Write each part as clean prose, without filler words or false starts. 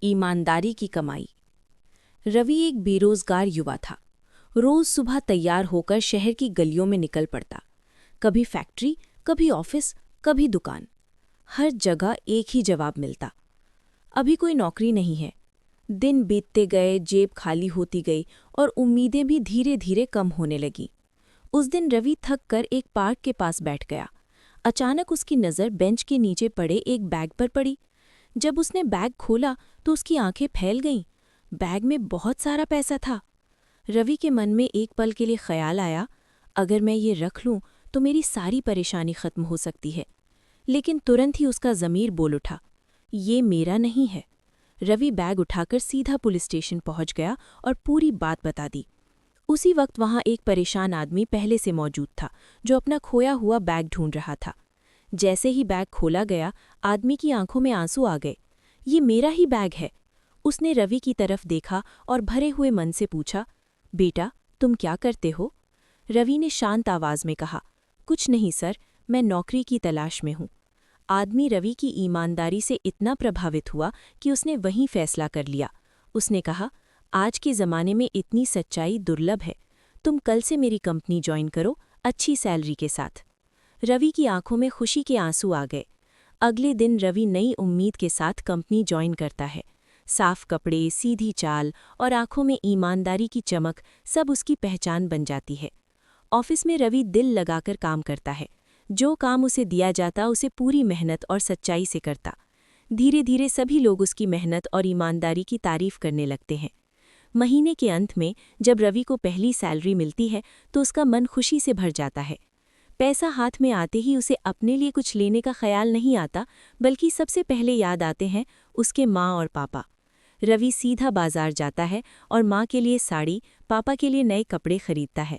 ईमानदारी की कमाई। रवि एक बेरोजगार युवा था। रोज सुबह तैयार होकर शहर की गलियों में निकल पड़ता। कभी फैक्ट्री, कभी ऑफिस, कभी दुकान। हर जगह एक ही जवाब मिलता, अभी कोई नौकरी नहीं है। दिन बीतते गए, जेब खाली होती गई और उम्मीदें भी धीरे धीरे कम होने लगीं। उस दिन रवि थक कर एक पार्क के पास बैठ गया। अचानक उसकी नज़र बेंच के नीचे पड़े एक बैग पर पड़ी। जब उसने बैग खोला तो उसकी आंखें फैल गईं। बैग में बहुत सारा पैसा था। रवि के मन में एक पल के लिए ख्याल आया, अगर मैं ये रख लूं तो मेरी सारी परेशानी खत्म हो सकती है। लेकिन तुरंत ही उसका ज़मीर बोल उठा, ये मेरा नहीं है। रवि बैग उठाकर सीधा पुलिस स्टेशन पहुंच गया और पूरी बात बता दी। उसी वक्त वहां एक परेशान आदमी पहले से मौजूद था, जो अपना खोया हुआ बैग ढूंढ रहा था। जैसे ही बैग खोला गया, आदमी की आंखों में आंसू आ गए। ये मेरा ही बैग है। उसने रवि की तरफ देखा और भरे हुए मन से पूछा, बेटा, तुम क्या करते हो? रवि ने शांत आवाज में कहा, कुछ नहीं सर, मैं नौकरी की तलाश में हूँ। आदमी रवि की ईमानदारी से इतना प्रभावित हुआ कि उसने वहीं फैसला कर लिया। उसने कहा, आज के ज़माने में इतनी सच्चाई दुर्लभ है। तुम कल से मेरी कंपनी ज्वाइन करो, अच्छी सैलरी के साथ। रवि की आंखों में खुशी के आंसू आ गए। अगले दिन रवि नई उम्मीद के साथ कंपनी ज्वाइन करता है। साफ कपड़े, सीधी चाल और आंखों में ईमानदारी की चमक सब उसकी पहचान बन जाती है। ऑफिस में रवि दिल लगाकर काम करता है। जो काम उसे दिया जाता उसे पूरी मेहनत और सच्चाई से करता। धीरे धीरे सभी लोग उसकी मेहनत और ईमानदारी की तारीफ करने लगते हैं। महीने के अंत में जब रवि को पहली सैलरी मिलती है तो उसका मन खुशी से भर जाता है। पैसा हाथ में आते ही उसे अपने लिए कुछ लेने का ख्याल नहीं आता, बल्कि सबसे पहले याद आते हैं उसके माँ और पापा। रवि सीधा बाजार जाता है और माँ के लिए साड़ी, पापा के लिए नए कपड़े खरीदता है।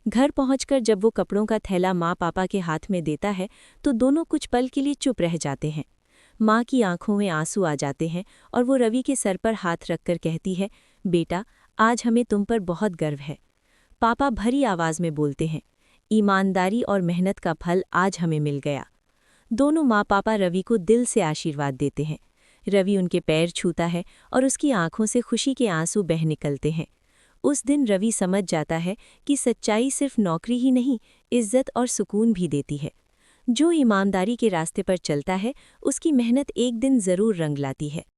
घर पहुंचकर जब वो कपड़ों का थैला माँ पापा के हाथ में देता है तो दोनों कुछ पल के लिए चुप रह जाते हैं। माँ की आंखों में आंसू आ जाते हैं और वो रवि के सर पर हाथ रखकर कहती है, बेटा, आज हमें तुम पर बहुत गर्व है। पापा भरी आवाज़ में बोलते हैं, ईमानदारी और मेहनत का फल आज हमें मिल गया। दोनों माँ पापा रवि को दिल से आशीर्वाद देते हैं। रवि उनके पैर छूता है और उसकी आंखों से खुशी के आंसू बह निकलते हैं। उस दिन रवि समझ जाता है कि सच्चाई सिर्फ नौकरी ही नहीं, इज्जत और सुकून भी देती है। जो ईमानदारी के रास्ते पर चलता है, उसकी मेहनत एक दिन ज़रूर रंग लाती है।